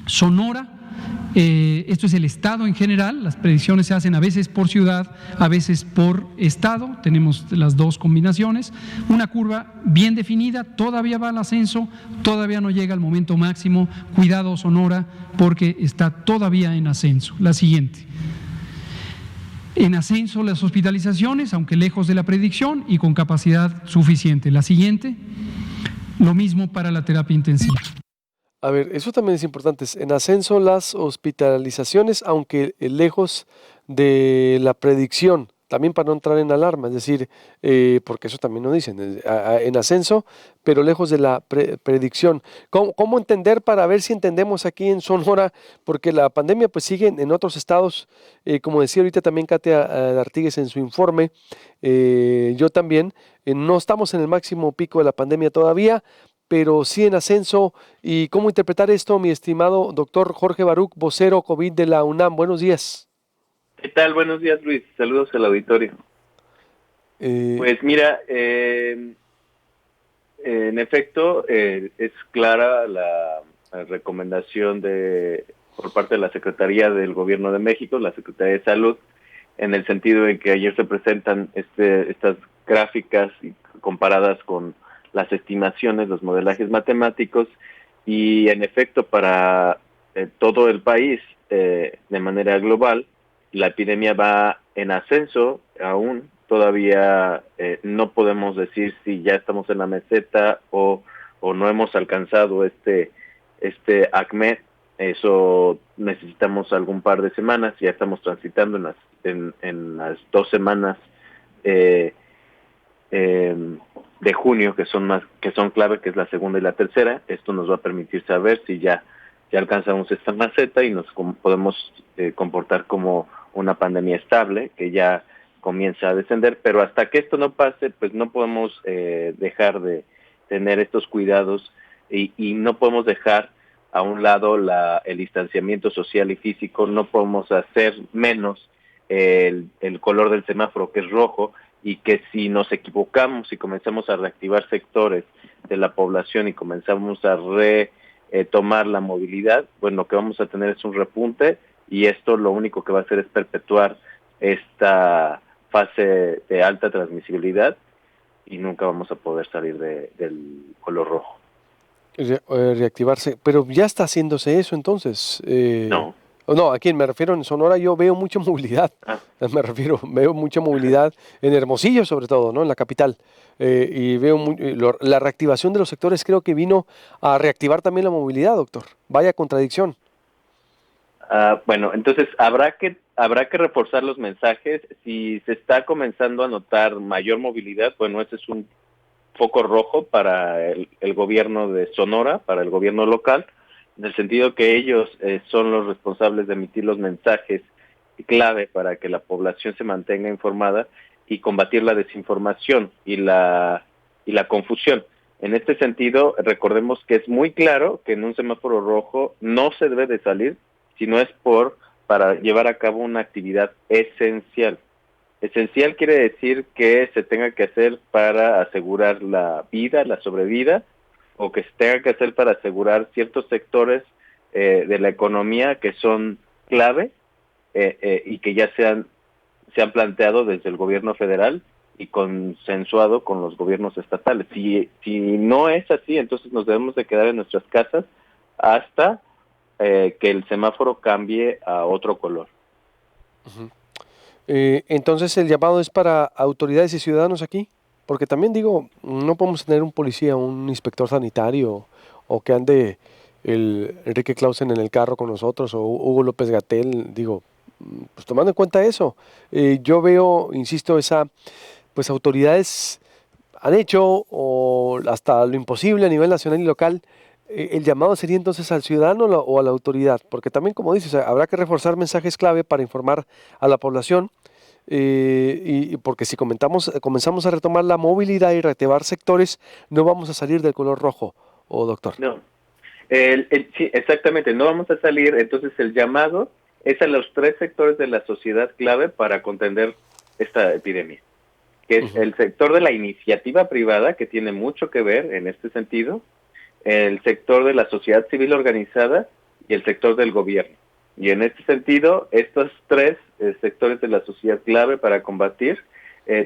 Sonora, esto es el estado en general, las predicciones se hacen a veces por ciudad, a veces por estado, tenemos las dos combinaciones, una curva bien definida, todavía va al ascenso, todavía no llega al momento máximo, cuidado Sonora, porque está todavía en ascenso. La siguiente. En ascenso las hospitalizaciones, aunque lejos de la predicción y con capacidad suficiente. La siguiente, lo mismo para la terapia intensiva. A ver, eso también es importante. En ascenso las hospitalizaciones, aunque lejos de la predicción, también para no entrar en alarma, es decir, porque eso también nos dicen, en ascenso, pero lejos de la predicción. ¿Cómo entender para ver si entendemos aquí en Sonora? Porque la pandemia pues sigue en otros estados, como decía ahorita también Katia Artigues en su informe, yo también, no estamos en el máximo pico de la pandemia todavía, pero sí en ascenso. ¿Y cómo interpretar esto, mi estimado doctor Jorge Baruch, vocero COVID de la UNAM? Buenos días. ¿Qué tal? Buenos días, Luis. Saludos al auditorio. Pues mira, en efecto, es clara la recomendación por parte de la Secretaría del Gobierno de México, la Secretaría de Salud, en el sentido de que ayer se presentan estas gráficas comparadas con las estimaciones, los modelajes matemáticos, y en efecto para todo el país, de manera global, la epidemia va en ascenso aún. Todavía no podemos decir si ya estamos en la meseta o no hemos alcanzado este ACME. Eso necesitamos algún par de semanas. Ya estamos transitando en las 2 semanas de junio que son clave, que es la segunda y la tercera. Esto nos va a permitir saber si ya alcanzamos esta meseta y nos podemos comportar como una pandemia estable que ya comienza a descender, pero hasta que esto no pase, pues no podemos dejar de tener estos cuidados y no podemos dejar a un lado el distanciamiento social y físico. No podemos hacer menos el color del semáforo, que es rojo, y que si nos equivocamos y comenzamos a reactivar sectores de la población y comenzamos a tomar la movilidad, pues lo que vamos a tener es un repunte, y esto lo único que va a hacer es perpetuar esta fase de alta transmisibilidad y nunca vamos a poder salir del color rojo. Reactivarse, pero ya está haciéndose eso entonces. No. No, aquí me refiero en Sonora, yo veo mucha movilidad. Veo mucha movilidad en Hermosillo sobre todo, ¿no? En la capital. Y veo la reactivación de los sectores, creo que vino a reactivar también la movilidad, doctor. Vaya contradicción. Bueno, entonces habrá que reforzar los mensajes. Si se está comenzando a notar mayor movilidad, bueno, ese es un foco rojo para el gobierno de Sonora, para el gobierno local, en el sentido que ellos son los responsables de emitir los mensajes clave para que la población se mantenga informada y combatir la desinformación y la confusión. En este sentido, recordemos que es muy claro que en un semáforo rojo no se debe de salir si no es para llevar a cabo una actividad esencial. Esencial quiere decir que se tenga que hacer para asegurar la vida, la sobrevida, o que se tenga que hacer para asegurar ciertos sectores de la economía que son clave y que ya se han planteado desde el gobierno federal y consensuado con los gobiernos estatales. Si no es así, entonces nos debemos de quedar en nuestras casas hasta que el semáforo cambie a otro color. Uh-huh. Entonces el llamado es para autoridades y ciudadanos aquí, porque también digo, no podemos tener un policía, un inspector sanitario o que ande el Enrique Clausen en el carro con nosotros o Hugo López-Gatell, digo, pues tomando en cuenta eso, yo veo, insisto, pues autoridades han hecho o hasta lo imposible a nivel nacional y local. El llamado sería entonces al ciudadano o a la autoridad, porque también, como dices, habrá que reforzar mensajes clave para informar a la población, y porque si comenzamos a retomar la movilidad y reactivar sectores, no vamos a salir del color rojo, doctor. No, sí, exactamente, no vamos a salir. Entonces el llamado es a los 3 sectores de la sociedad clave para contender esta epidemia, que es el sector de la iniciativa privada, que tiene mucho que ver en este sentido, el sector de la sociedad civil organizada y el sector del gobierno. Y en este sentido, estos tres sectores de la sociedad clave para combatir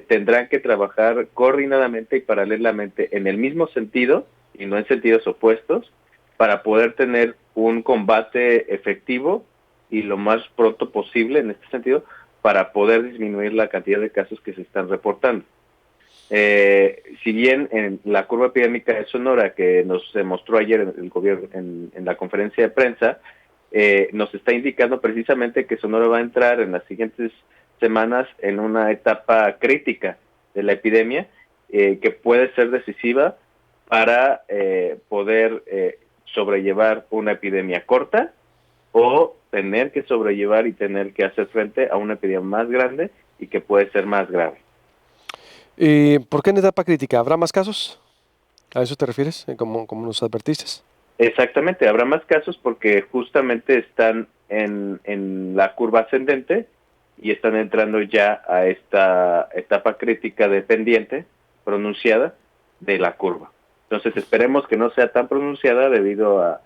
tendrán que trabajar coordinadamente y paralelamente en el mismo sentido y no en sentidos opuestos para poder tener un combate efectivo y lo más pronto posible en este sentido para poder disminuir la cantidad de casos que se están reportando. Si bien en la curva epidémica de Sonora que nos demostró ayer el gobierno en la conferencia de prensa, nos está indicando precisamente que Sonora va a entrar en las siguientes semanas en una etapa crítica de la epidemia que puede ser decisiva para poder sobrellevar una epidemia corta o tener que sobrellevar y tener que hacer frente a una epidemia más grande y que puede ser más grave. ¿Por qué en etapa crítica? ¿Habrá más casos? ¿A eso te refieres? Como nos advertiste. Exactamente, habrá más casos porque justamente están en la curva ascendente y están entrando ya a esta etapa crítica de pendiente pronunciada de la curva. Entonces esperemos que no sea tan pronunciada debido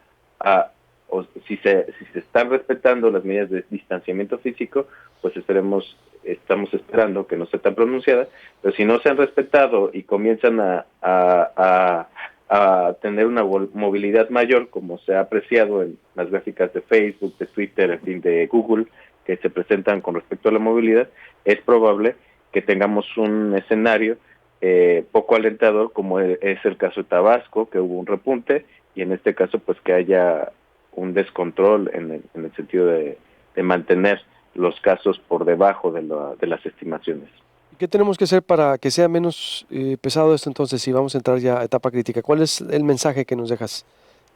o si se están respetando las medidas de distanciamiento físico, pues estamos esperando que no sea tan pronunciada, pero si no se han respetado y comienzan a tener una movilidad mayor, como se ha apreciado en las gráficas de Facebook, de Twitter, en fin, de Google, que se presentan con respecto a la movilidad, es probable que tengamos un escenario poco alentador, como es el caso de Tabasco, que hubo un repunte, y en este caso, pues que haya un descontrol en el sentido de mantener los casos por debajo de las estimaciones. ¿Qué tenemos que hacer para que sea menos pesado esto entonces, si vamos a entrar ya a etapa crítica? ¿Cuál es el mensaje que nos dejas?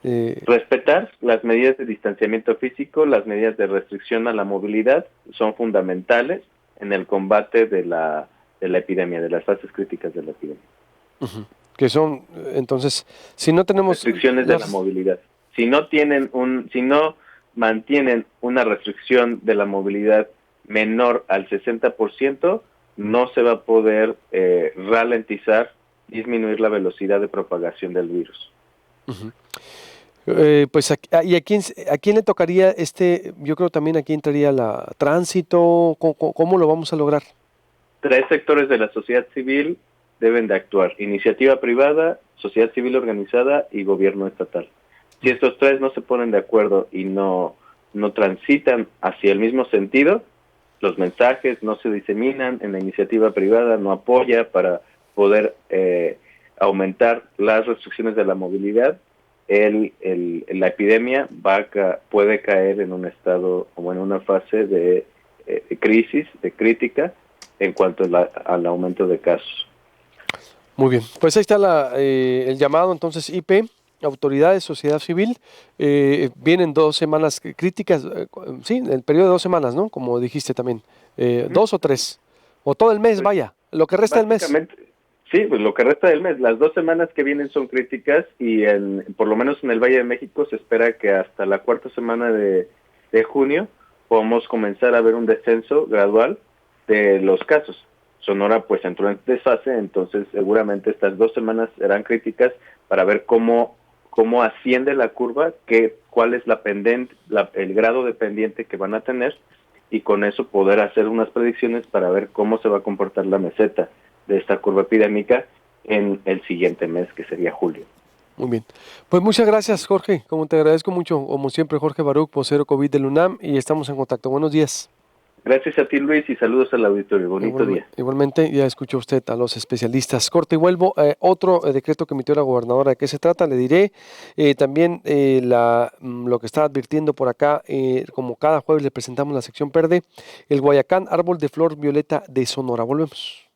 Respetar las medidas de distanciamiento físico, las medidas de restricción a la movilidad son fundamentales en el combate de la epidemia, de las fases críticas de la epidemia. Uh-huh. Que son, entonces, si no tenemos... Restricciones de la movilidad. Si no mantienen una restricción de la movilidad menor al 60%, no se va a poder ralentizar, disminuir la velocidad de propagación del virus. Uh-huh. Pues, ¿y a quién le tocaría yo creo también aquí entraría la tránsito? ¿Cómo lo vamos a lograr? 3 sectores de la sociedad civil deben de actuar: iniciativa privada, sociedad civil organizada y gobierno estatal. Si estos 3 no se ponen de acuerdo y no transitan hacia el mismo sentido, los mensajes no se diseminan, en la iniciativa privada no apoya para poder aumentar las restricciones de la movilidad, la epidemia puede caer en un estado o en una fase de crisis, de crítica, en cuanto al aumento de casos. Muy bien, pues ahí está el llamado entonces IP, autoridades, sociedad civil. Vienen 2 semanas críticas, sí, el periodo de 2 semanas, ¿no? Como dijiste también, 2 o 3, o todo el mes, pues, vaya, lo que resta del mes. Sí, pues lo que resta del mes, las 2 semanas que vienen son críticas y por lo menos en el Valle de México se espera que hasta la 4ª semana de junio podamos comenzar a ver un descenso gradual de los casos. Sonora pues entró en desfase, entonces seguramente estas 2 semanas serán críticas para ver cómo asciende la curva, cuál es el grado de pendiente que van a tener, y con eso poder hacer unas predicciones para ver cómo se va a comportar la meseta de esta curva epidémica en el siguiente mes, que sería julio. Muy bien. Pues muchas gracias, Jorge. Como te agradezco mucho, como siempre, Jorge Baruch, vocero COVID del UNAM, y estamos en contacto. Buenos días. Gracias a ti, Luis, y saludos al auditorio. Bonito día. Igualmente, ya escuchó usted a los especialistas. Corte y vuelvo. Otro decreto que emitió la gobernadora, ¿de qué se trata? Le diré. También lo que está advirtiendo por acá, como cada jueves le presentamos la sección verde, el Guayacán, árbol de flor violeta de Sonora. Volvemos.